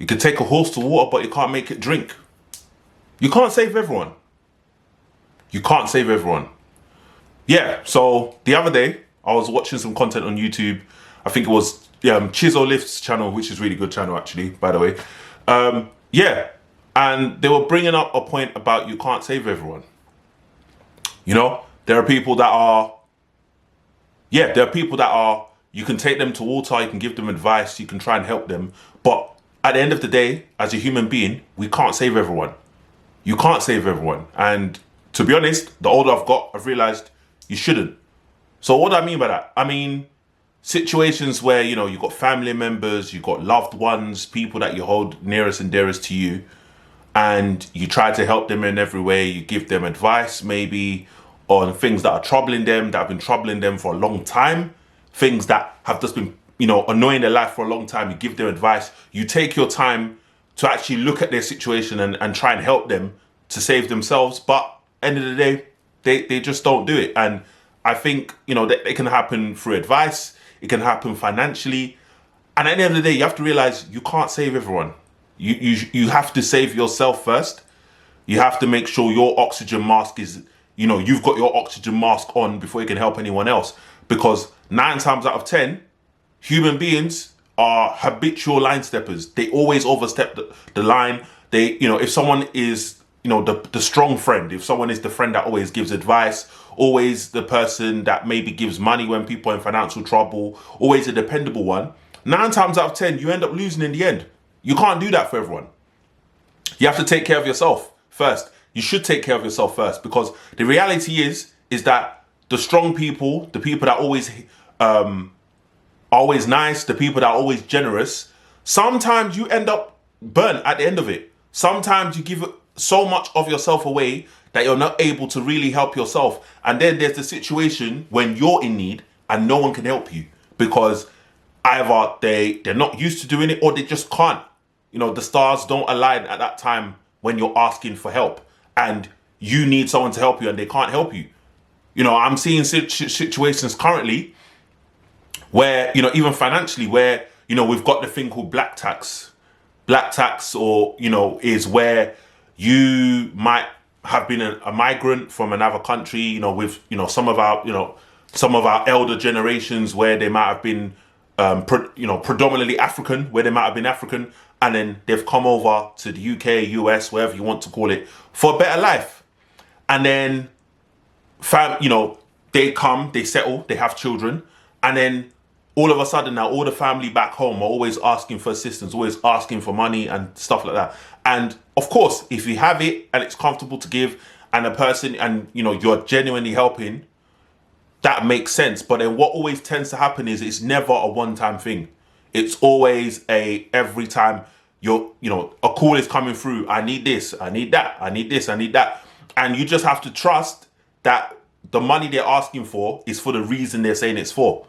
You can take a horse to water, but you can't make it drink. You can't save everyone. You can't save everyone. Yeah, so the other day, I was watching some content on YouTube. I think it was Chizo Lift's channel, which is a really good channel, actually, by the way. Yeah, and they were bringing up a point about you can't save everyone. You know, there are people that are, you can take them to water, you can give them advice, you can try and help them. But at the end of the day, as a human being, we can't save everyone. You can't save everyone. And to be honest, the older I've got, I've realized you shouldn't. So what do I mean by that? I mean, situations where, you know, you've got family members, you've got loved ones, people that you hold nearest and dearest to you, and you try to help them in every way. You give them advice, maybe on things that are troubling them, that have been troubling them for a long time, things that have just been, you know, annoying their life for a long time. You give them advice. You take your time to actually look at their situation and try and help them to save themselves. But end of the day, they just don't do it. And I think, you know, that it can happen through advice. It can happen financially. And at the end of the day, you have to realize you can't save everyone. You have to save yourself first. You have to make sure your oxygen mask is, you know, you've got your oxygen mask on before you can help anyone else. Because 9 times out of 10, human beings are habitual line steppers. They always overstep the line. They, you know, if someone is, you know, the strong friend, if someone is the friend that always gives advice, always the person that maybe gives money when people are in financial trouble, always a dependable one, 9 times out of 10, you end up losing in the end. You can't do that for everyone. You have to take care of yourself first. You should take care of yourself first, because the reality is that the strong people, the people that always nice, the people that are always generous, sometimes you end up burnt at the end of it. Sometimes you give so much of yourself away that you're not able to really help yourself. And then there's the situation when you're in need and no one can help you, because either they're not used to doing it, or they just can't. You know, the stars don't align at that time when you're asking for help and you need someone to help you and they can't help you. You know, I'm seeing situations currently where, you know, even financially, where, you know, we've got the thing called black tax. Black tax, or, you know, is where you might have been a migrant from another country, you know, with, you know, some of our elder generations where they might have been, predominantly African, where they might have been African, and then they've come over to the UK, US, wherever you want to call it, for a better life. And then, they come, they settle, they have children, and then all of a sudden now all the family back home are always asking for assistance, always asking for money and stuff like that. And of course, if you have it and it's comfortable to give, and a person, and, you know, you're genuinely helping, that makes sense. But then what always tends to happen is it's never a one-time thing. It's always every time a call is coming through, I need this, I need that, I need this, I need that. And you just have to trust that the money they're asking for is for the reason they're saying it's for.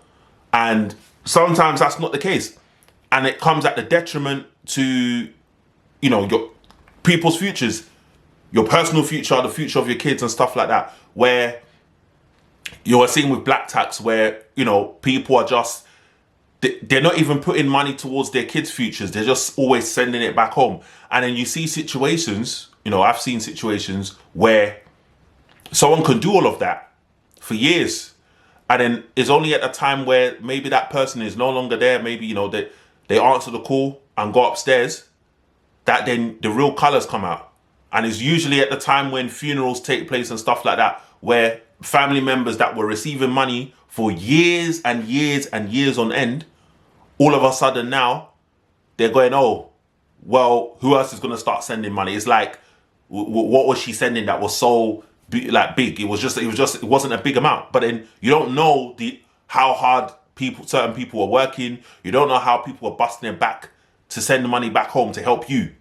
And sometimes that's not the case. And it comes at the detriment to, you know, your people's futures, your personal future, the future of your kids and stuff like that, where you're seeing with black tax, where, you know, people are just, they're not even putting money towards their kids' futures. They're just always sending it back home. And then you see situations, you know, I've seen situations where someone can do all of that for years. And then it's only at a time where maybe that person is no longer there. Maybe, you know, they answer the call and go upstairs, that then the real colors come out. And it's usually at the time when funerals take place and stuff like that, where family members that were receiving money for years and years and years on end, all of a sudden now they're going, oh, well, who else is going to start sending money? It's like, what was she sending that was so big? It wasn't a big amount. But then you don't know how hard certain people are working. You don't know how people are busting their back to send the money back home to help you.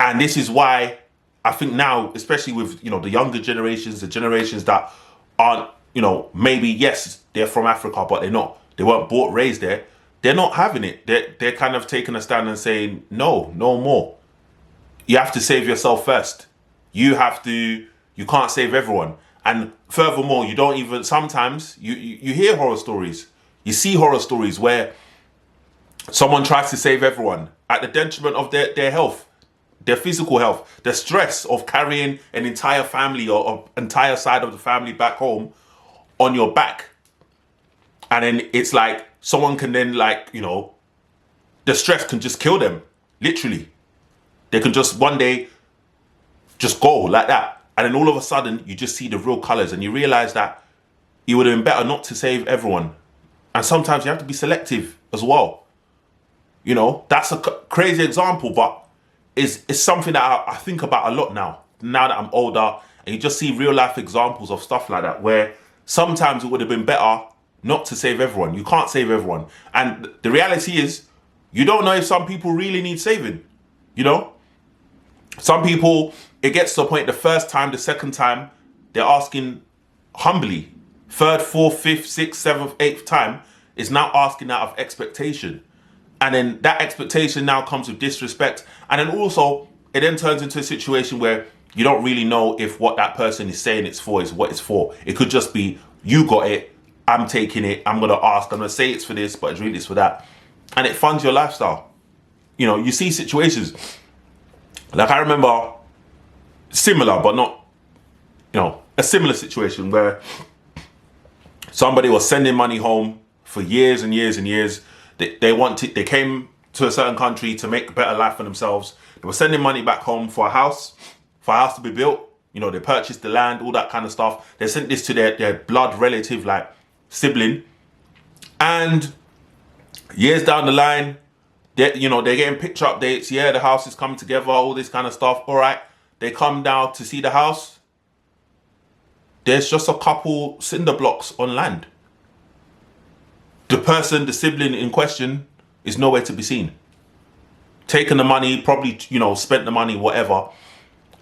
And this is why I think now, especially with, you know, the younger generations, the generations that aren't, you know, maybe, yes, they're from Africa, but they weren't bought, raised there. They're not having it. They're kind of taking a stand and saying, no more. You have to save yourself first. You can't save everyone. And furthermore, sometimes you hear horror stories. You see horror stories where someone tries to save everyone at the detriment of their health, their physical health, the stress of carrying an entire family or entire side of the family back home on your back. And then it's like someone can then, like, you know, the stress can just kill them, literally. They can just one day just go like that. And then all of a sudden you just see the real colors and you realize that it would have been better not to save everyone. And sometimes you have to be selective as well. You know, that's a crazy example, but it's something that I think about a lot now that I'm older, and you just see real life examples of stuff like that, where sometimes it would have been better not to save everyone. You can't save everyone. And the reality is, you don't know if some people really need saving. You know, some people, it gets to the point the first time, the second time, they're asking humbly. Third, fourth, fifth, sixth, seventh, eighth time is now asking out of expectation. And then that expectation now comes with disrespect. And then also, it then turns into a situation where you don't really know if what that person is saying it's for is what it's for. It could just be, you got it, I'm taking it, I'm going to ask, I'm going to say it's for this, but it's really it's for that. And it funds your lifestyle. You know, you see situations. Like I remember similar, but not, you know, a similar situation where somebody was sending money home for years and years and years. They came to a certain country to make a better life for themselves. They were sending money back home for a house to be built. You know, they purchased the land, all that kind of stuff. They sent this to their blood relative, like sibling. And years down the line, they're getting picture updates. Yeah, the house is coming together, all this kind of stuff. All right, they come down to see the house. There's just a couple cinder blocks on land. The sibling in question, is nowhere to be seen. Taken the money, probably, you know, spent the money, whatever.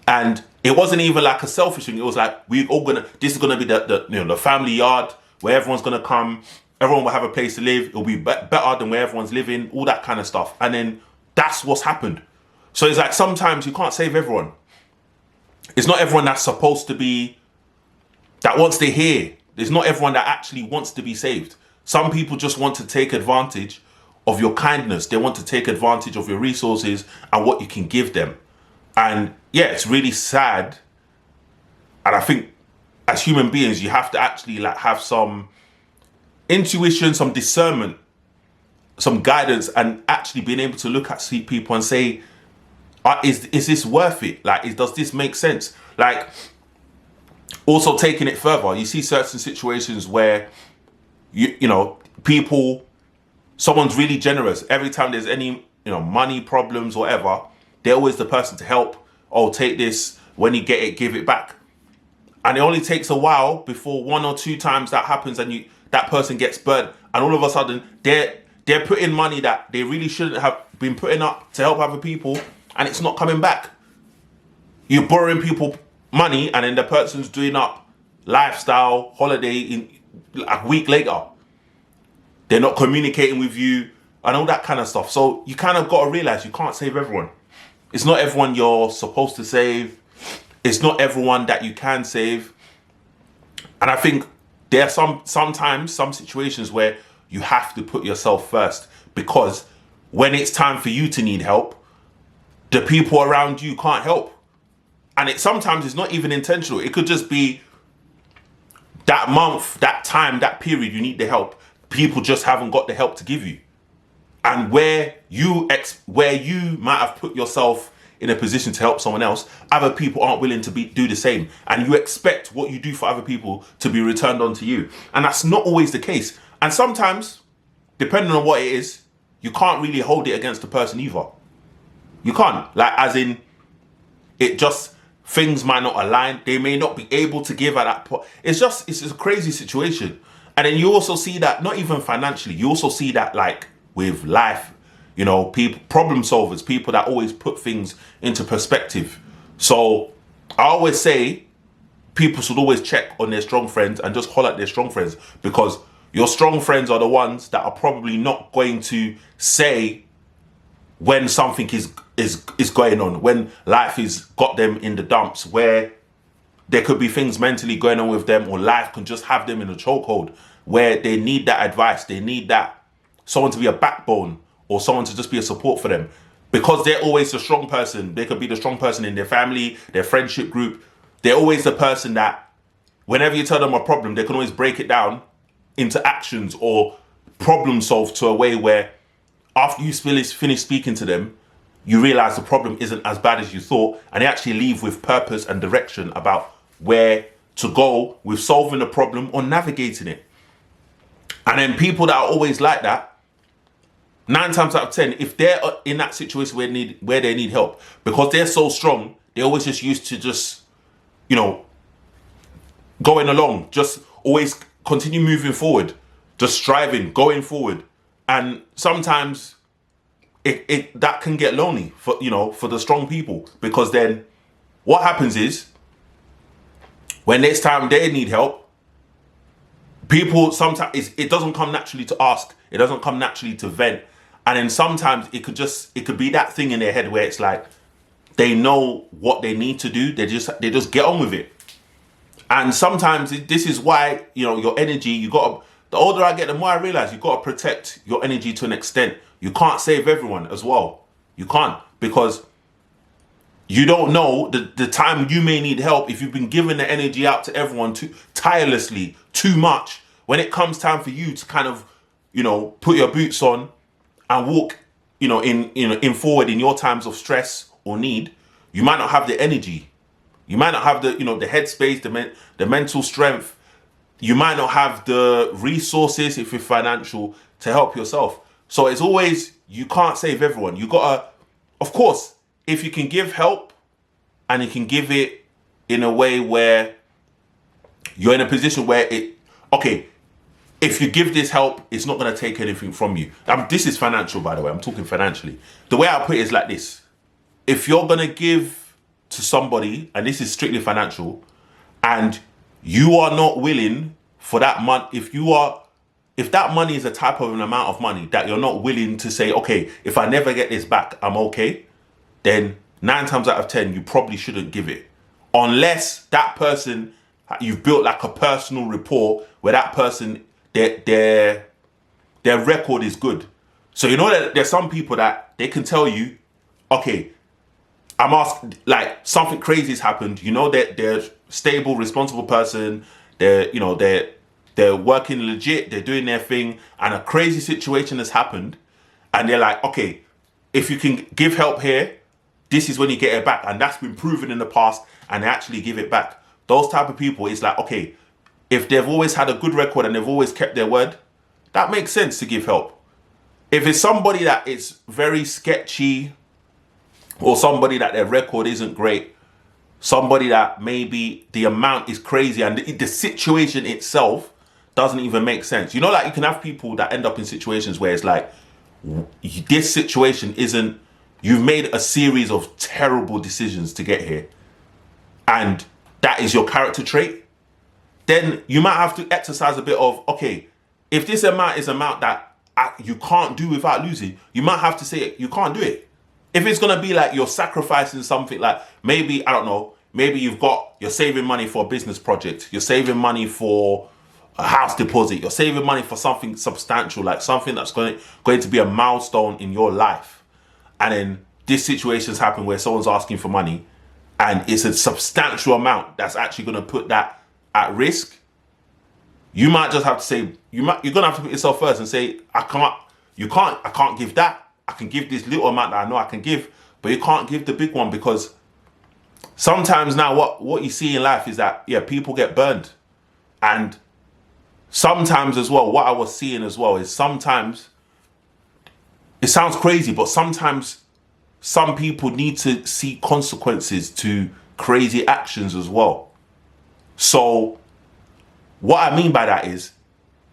And it wasn't even like a selfish thing. It was like, this is gonna be the family yard where everyone's gonna come. Everyone will have a place to live. It'll be better than where everyone's living, all that kind of stuff. And then that's what's happened. So it's like, sometimes you can't save everyone. It's not everyone that's supposed to be, that wants to hear. There's not everyone that actually wants to be saved. Some people just want to take advantage of your kindness. They want to take advantage of your resources and what you can give them. And yeah, it's really sad. And I think as human beings, you have to actually like have some intuition, some discernment, some guidance, and actually being able to look at people and say, is this worth it? Like, does this make sense? Like, also taking it further, you see certain situations where you know, someone's really generous. Every time there's any, money problems or whatever, they're always the person to help. Oh, take this. When you get it, give it back. And it only takes a while before one or two times that happens and that person gets burnt. And all of a sudden, they're putting money that they really shouldn't have been putting up to help other people, and it's not coming back. You're borrowing people money, and then the person's doing up lifestyle, holiday in a week later. They're not communicating with you and all that kind of stuff. So you kind of got to realize you can't save everyone. It's not everyone you're supposed to save. It's not everyone that you can save. And I think there are sometimes some situations where you have to put yourself first, because when it's time for you to need help, the people around you can't help. And sometimes it's not even intentional. It could just be that month, that time, that period you need the help. People just haven't got the help to give you. And where you might have put yourself in a position to help someone else, other people aren't willing to do the same. And you expect what you do for other people to be returned onto you. And that's not always the case. And sometimes, depending on what it is, you can't really hold it against the person either. You can't. Like, as in, things might not align. They may not be able to give at that point. It's a crazy situation. And then you also see that, not even financially, you also see that like with life, people, problem solvers, people that always put things into perspective. So I always say people should always check on their strong friends and just holler at their strong friends, because your strong friends are the ones that are probably not going to say when something is going on, when life has got them in the dumps, where there could be things mentally going on with them, or life can just have them in a chokehold where they need that advice. They need that someone to be a backbone, or someone to just be a support for them. because they're always the strong person. They could be the strong person in their family, their friendship group. They're always the person that whenever you tell them a problem, they can always break it down into actions or problem solve to a way where after you finish speaking to them, you realize the problem isn't as bad as you thought, and they actually leave with purpose and direction about where to go with solving the problem or navigating it. And then people that are always like that, 9 times out of 10, if they're in that situation where they need help, because they're so strong, they're always just used to just, going along, just always continue moving forward, just striving, going forward. And sometimes it that can get lonely for the strong people, because then what happens is when next time they need help, people sometimes it doesn't come naturally to ask, it doesn't come naturally to vent, and then sometimes it could be that thing in their head where it's like they know what they need to do, they just get on with it. And sometimes this is why your energy, the older I get, the more I realize you got to protect your energy to an extent. You can't save everyone as well. You can't, because you don't know the time you may need help. If you've been giving the energy out to everyone tirelessly, too much, when it comes time for you to kind of, put your boots on and walk, in forward in your times of stress or need, you might not have the energy. You might not have the headspace, the mental strength. You might not have the resources, if you're financial, to help yourself. So it's always, you can't save everyone. You gotta, of course, if you can give help and you can give it in a way where you're in a position where if you give this help, it's not gonna take anything from you. This is financial, by the way. I'm talking financially. The way I put it is like this. If you're gonna give to somebody, and this is strictly financial, and you are not willing for that month, if that money is a type of an amount of money that you're not willing to say, okay, if I never get this back, I'm okay, then 9 times out of 10, you probably shouldn't give it. Unless that person, you've built like a personal rapport where that person, their record is good. So that there's some people that they can tell you, okay, I'm asking, like, something crazy has happened. That they're stable, responsible person. They're working legit. They're doing their thing, and a crazy situation has happened, and they're like, okay, if you can give help here, this is when you get it back, and that's been proven in the past, and they actually give it back. Those type of people, it's like, okay, if they've always had a good record and they've always kept their word, that makes sense to give help. If it's somebody that is very sketchy, or somebody that their record isn't great, somebody that maybe the amount is crazy and the situation itself doesn't even make sense. You can have people that end up in situations where it's like, this situation isn't, you've made a series of terrible decisions to get here, and that is your character trait. Then you might have to exercise a bit of, okay, if this amount is amount that you can't do without losing, you might have to say you can't do it. If it's going to be like you're sacrificing something, like maybe, I don't know, maybe you're saving money for a business project, you're saving money for a house deposit, you're saving money for something substantial, like something that's going to be a milestone in your life. And then this situation's happened where someone's asking for money and it's a substantial amount that's actually going to put that at risk. You might just have to say, you're going to have to put yourself first and say, I can't give that. I can give this little amount that I know I can give, but you can't give the big one, because sometimes now what you see in life is that, people get burned. And sometimes as well, what I was seeing as well is sometimes, it sounds crazy, but sometimes some people need to see consequences to crazy actions as well. So what I mean by that is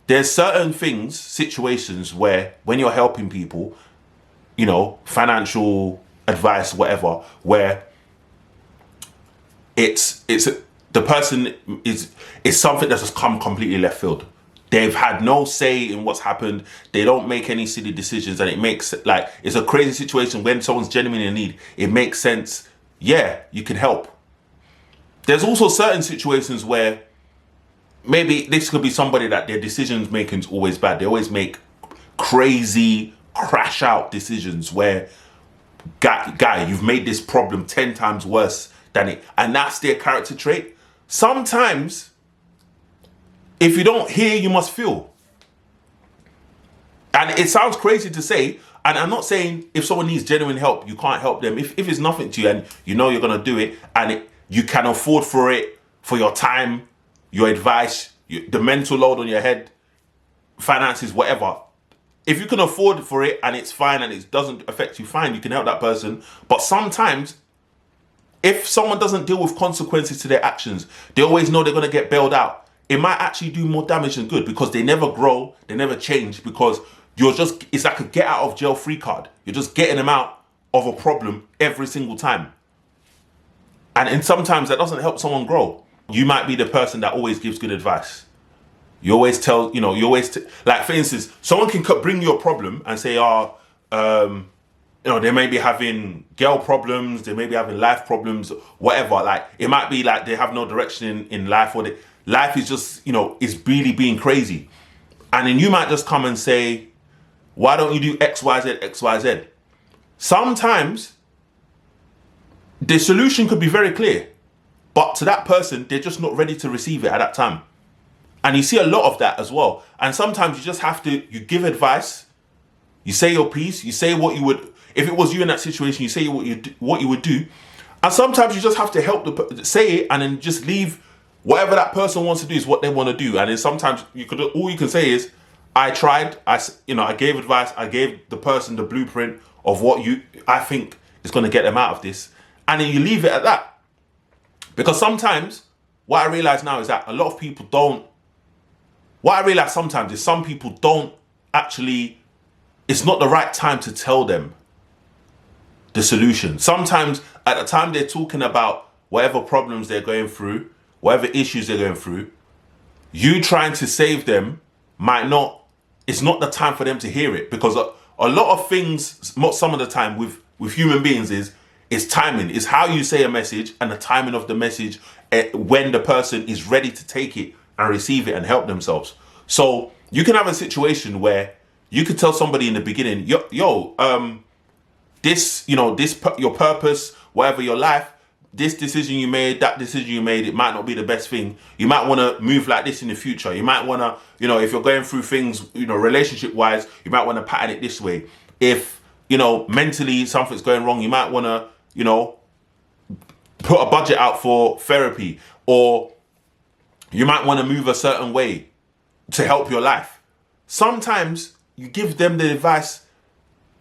there's certain things, situations where when you're helping people, financial advice, whatever, where it's the person is something that's just come completely left field. They've had no say in what's happened. They don't make any silly decisions, and it makes, like, it's a crazy situation when someone's genuinely in need. It makes sense. Yeah, you can help. There's also certain situations where maybe this could be somebody that their decisions making is always bad. They always make crazy crash out decisions where guy, you've made this problem 10 times worse than it. And that's their character trait. Sometimes, if you don't hear, you must feel. And it sounds crazy to say, and I'm not saying if someone needs genuine help, you can't help them. If it's nothing to you and you know you're going to do it, and you can afford for it, for your time, your advice, the mental load on your head, finances, whatever. If you can afford for it and it's fine and it doesn't affect you, fine, you can help that person. But sometimes, if someone doesn't deal with consequences to their actions, they always know they're going to get bailed out. It might actually do more damage than good, because they never grow, they never change, because it's like a get out of jail free card. You're just getting them out of a problem every single time. And sometimes that doesn't help someone grow. You might be the person that always gives good advice. You always tell, like for instance, someone can bring you a problem and say, they may be having girl problems, they may be having life problems, whatever. Like, it might be like they have no direction in life, or life is just, is really being crazy. And then you might just come and say, why don't you do X, Y, Z, X, Y, Z? Sometimes the solution could be very clear, but to that person, they're just not ready to receive it at that time. And you see a lot of that as well. And sometimes you just have to, you give advice, you say your piece, you say what you would, if it was you in that situation, you say what you would do. And sometimes you just have to help say it, and then just leave whatever that person wants to do is what they want to do. And then sometimes all you can say is, I tried, I gave advice, I gave the person the blueprint of what I think is going to get them out of this. And then you leave it at that. Because sometimes, what I realize now is that a lot of people don't, what I realize sometimes is some people don't actually, it's not the right time to tell them the solution. Sometimes at the time they're talking about whatever problems they're going through, whatever issues they're going through, you trying to save them it's not the time for them to hear it. Because a lot of things, some of the time with human beings is timing, is how you say a message and the timing of the message when the person is ready to take it and receive it and help themselves. So you can have a situation where you could tell somebody in the beginning, your purpose, whatever your life, this decision you made, that decision you made, it might not be the best thing. You might want to move like this in the future. You might want to, if you're going through things, relationship wise, you might want to pattern it this way. If, mentally something's going wrong, you might want to, put a budget out for therapy, or you might want to move a certain way to help your life. Sometimes you give them the advice,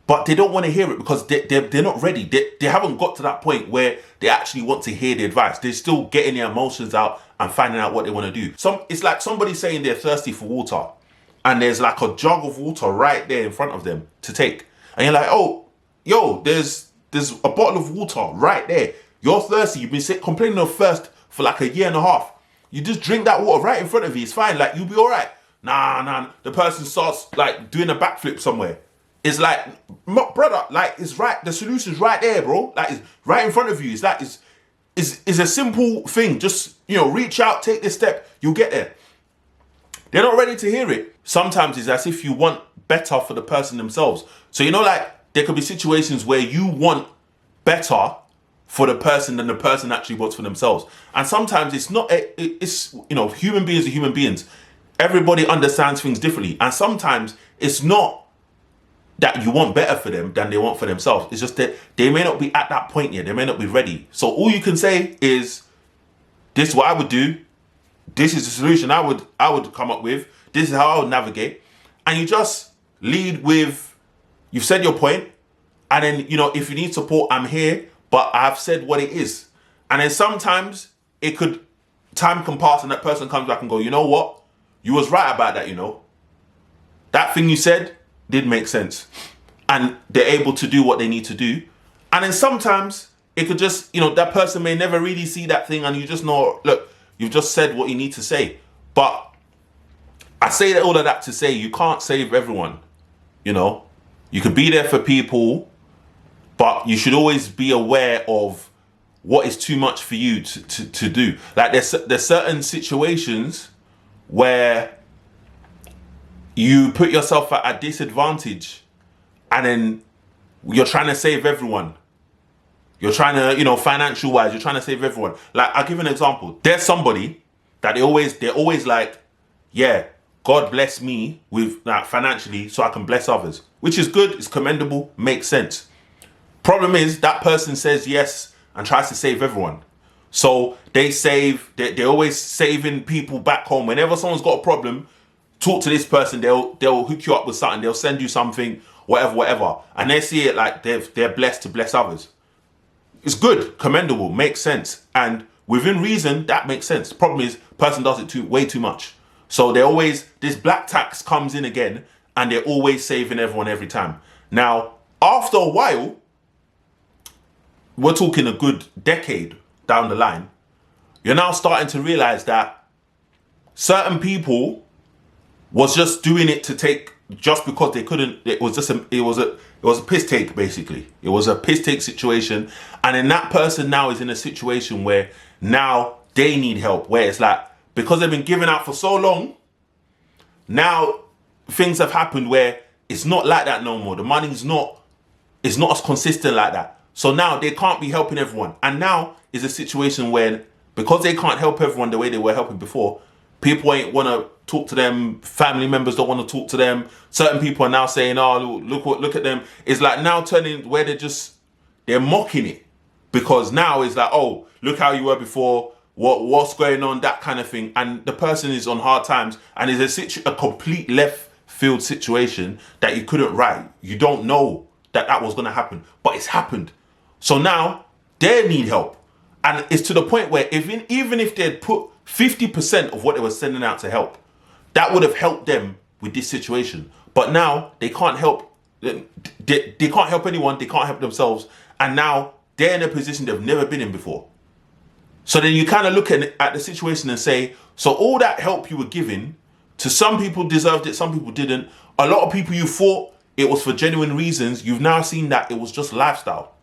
but they don't want to hear it because they're not ready. They haven't got to that point where they actually want to hear the advice. They're still getting their emotions out and finding out what they want to do. It's like somebody saying they're thirsty for water, and there's like a jug of water right there in front of them to take. And you're like, oh, there's a bottle of water right there. You're thirsty. You've been complaining of thirst for like a year and a half. You just drink that water right in front of you. It's fine. Like, you'll be all right. Nah. The person starts like doing a backflip somewhere. It's like, brother, like, it's right. The solution's right there, bro. Like, it's right in front of you. It's like, it's a simple thing. Just, reach out, take this step. You'll get there. They're not ready to hear it. Sometimes it's as if you want better for the person themselves. So, like, there could be situations where you want better for the person than the person actually wants for themselves. And sometimes it's not, human beings are human beings. Everybody understands things differently. And sometimes it's not that you want better for them than they want for themselves. It's just that they may not be at that point yet. They may not be ready. So all you can say is, this is what I would do. This is the solution I would come up with. This is how I would navigate. And you just lead with, you've said your point. And then, if you need support, I'm here. But I've said what it is. And then sometimes time can pass and that person comes back and go, you know what? You was right about that, That thing you said did make sense. And they're able to do what they need to do. And then sometimes it could just, that person may never really see that thing, and you just know, look, you've just said what you need to say. But I say all of that to say you can't save everyone. You could be there for people, but you should always be aware of what is too much for you to do. Like, there's certain situations where you put yourself at a disadvantage, and then You're trying to save everyone. You're trying to, financial wise, you're trying to save everyone. Like, I'll give an example. There's somebody that they're always like, yeah, God bless me with financially so I can bless others, which is good, it's commendable, makes sense. Problem is that person says yes and tries to save everyone. So they're always saving people back home. Whenever someone's got a problem, talk to this person, they'll hook you up with something, they'll send you something, whatever. And they see it like they're blessed to bless others. It's good, commendable, makes sense. And within reason, that makes sense. The problem is, person does it way too much. So this black tax comes in again, and they're always saving everyone every time. Now, after a while, we're talking a good decade down the line, you're now starting to realize that certain people was just doing it just because they couldn't. It was a piss take, basically. It was a piss take situation, and then that person now is in a situation where now they need help. Where it's like, because they've been giving out for so long, now things have happened where it's not like that no more. The money's not as consistent like that. So now they can't be helping everyone, and now is a situation where, because they can't help everyone the way they were helping before, people ain't want to talk to them. Family members don't want to talk to them. Certain people are now saying, "Oh, look at them." It's like now turning where they're mocking it, because now it's like, "Oh, look how you were before. What's going on?" That kind of thing. And the person is on hard times, and it's a complete left field situation that you couldn't write. You don't know that was going to happen, but it's happened. So now they need help, and it's to the point where even if they'd put 50% of what they were sending out to help, that would have helped them with this situation. But now they can't help. They can't help anyone. They can't help themselves, and now they're in a position they've never been in before. So then you kind of look at the situation and say, so all that help you were giving, to some people deserved it, some people didn't. A lot of people you thought it was for genuine reasons, you've now seen that it was just lifestyle.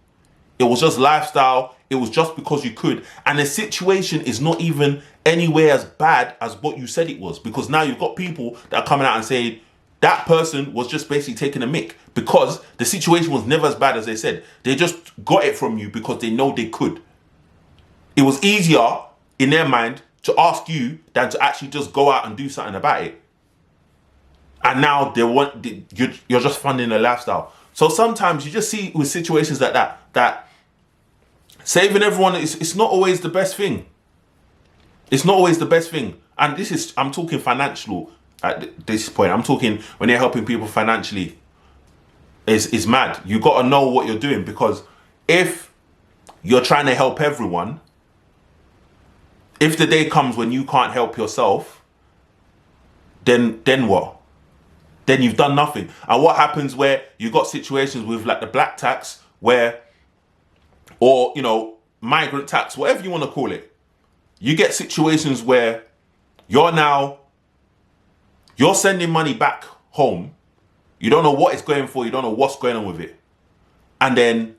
It was just lifestyle. It was just because you could. And the situation is not even anywhere as bad as what you said it was. Because now you've got people that are coming out and saying that person was just basically taking a mick, because the situation was never as bad as they said. They just got it from you because they know they could. It was easier in their mind to ask you than to actually just go out and do something about it. And now you're just funding a lifestyle. So sometimes you just see with situations like that saving everyone it's not always the best thing. It's not always the best thing. And I'm talking financial at this point. I'm talking when you're helping people financially. It's mad. You got to know what you're doing, because if you're trying to help everyone, if the day comes when you can't help yourself, then what? Then you've done nothing. And what happens where you got situations with like the black tax or migrant tax, whatever you want to call it, you get situations where you're sending money back home. You don't know what it's going for. You don't know what's going on with it. And then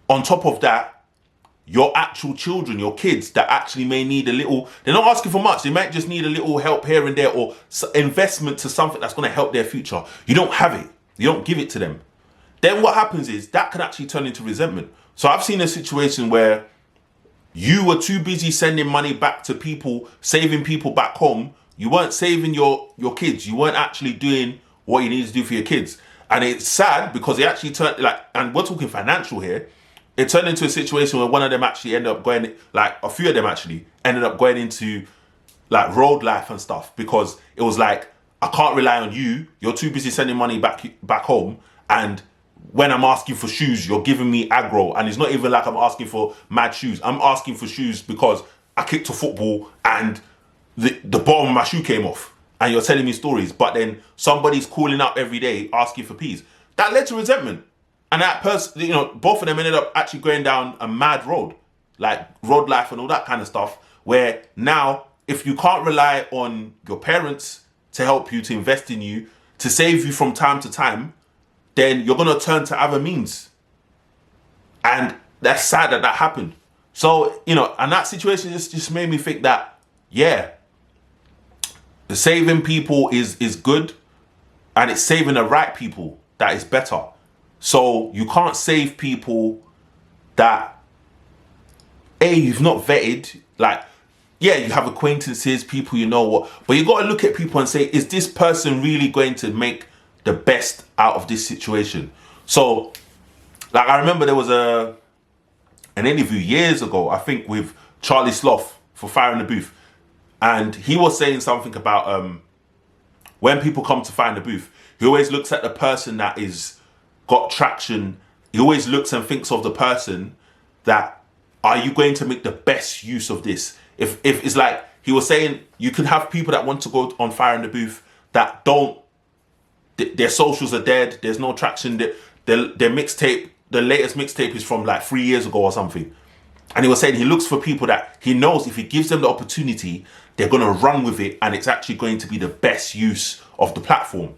on top of that, your actual children, your kids that actually may need they're not asking for much. They might just need a little help here and there, or investment to something that's going to help their future. You don't have it. You don't give it to them. Then what happens is that can actually turn into resentment. So I've seen a situation where you were too busy sending money back to people, saving people back home. You weren't saving your kids. You weren't actually doing what you need to do for your kids. And it's sad because they actually turned and we're talking financial here. It turned into a situation where one of them actually ended up going, a few of them actually ended up going into road life and stuff, because it was like, I can't rely on you. You're too busy sending money back home. And when I'm asking for shoes, you're giving me aggro. And it's not even like I'm asking for mad shoes. I'm asking for shoes because I kicked a football and the bottom of my shoe came off. And you're telling me stories. But then somebody's calling up every day asking for peas. That led to resentment. And that person, both of them ended up actually going down a mad road, like road life and all that kind of stuff, where now, if you can't rely on your parents to help you, to invest in you, to save you from time to time, then you're going to turn to other means. And that's sad that happened. So, and that situation just made me think that, yeah, the saving people is good, and it's saving the right people that is better. So you can't save people that you've not vetted. Like, yeah, you have acquaintances, people you know what, but you got to look at people and say, is this person really going to make the best out of this situation? So, like, I remember there was an interview years ago, I think with Charlie Sloth for Fire in the Booth, and he was saying something about when people come to Fire in the Booth, he always looks at the person that is got traction. He always looks and thinks of the person that, are you going to make the best use of this? If it's like, he was saying, you can have people that want to go on Fire in the Booth that don't, their socials are dead, there's no traction, their mixtape, the latest mixtape is from like 3 years ago or something. And he was saying he looks for people that he knows if he gives them the opportunity, they're going to run with it and it's actually going to be the best use of the platform.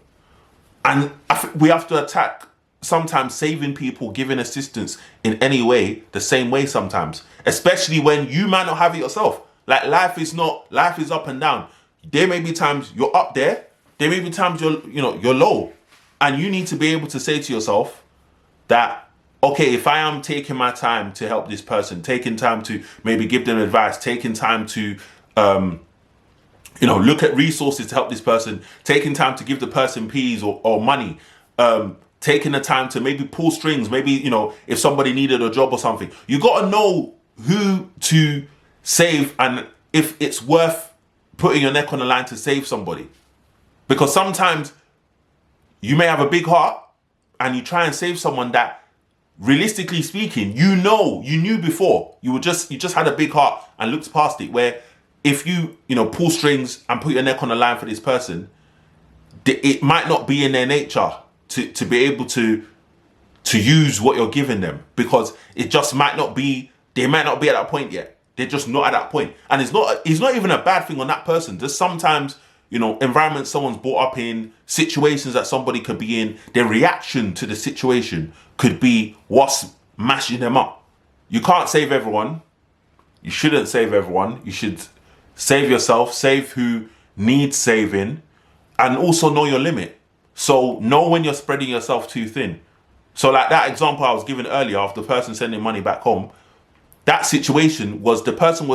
And I think we have to attack sometimes saving people, giving assistance in any way, the same way sometimes, especially when you might not have it yourself. Like, life is up and down. There may be times you're up there, there may be times you're low, and you need to be able to say to yourself that, okay, if I am taking my time to help this person, taking time to maybe give them advice, taking time to look at resources to help this person, taking time to give the person peas or money, taking the time to maybe pull strings, maybe, if somebody needed a job or something, you got to know who to save and if it's worth putting your neck on the line to save somebody. Because sometimes you may have a big heart and you try and save someone that, realistically speaking, you knew before, you just had a big heart and looked past it, where if you pull strings and put your neck on the line for this person, it might not be in their nature to be able to use what you're giving them, because it just might not be, they might not be at that point yet. They're just not at that point. And it's not even a bad thing on that person. Just sometimes, environments someone's brought up in, situations that somebody could be in, their reaction to the situation could be what's mashing them up. You can't save everyone. You shouldn't save everyone. You should save yourself, save who needs saving, and also know your limit. So know when you're spreading yourself too thin. So like that example I was giving earlier of the person sending money back home, that situation was, the person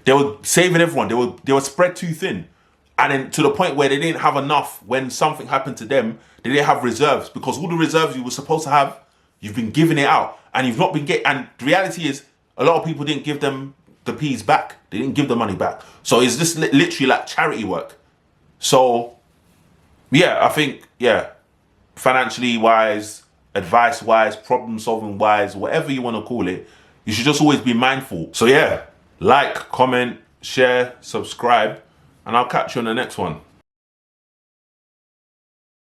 they were saving everyone. They were spread too thin. And then to the point where they didn't have enough when something happened to them. They didn't have reserves, because all the reserves you were supposed to have, you've been giving it out, and you've not been and the reality is, a lot of people didn't give them the peas back. They didn't give the money back. So it's just literally like charity work. So yeah, I think, financially wise, advice wise, problem solving wise, whatever you want to call it, you should just always be mindful. So yeah, like, comment, share, subscribe, and I'll catch you on the next one.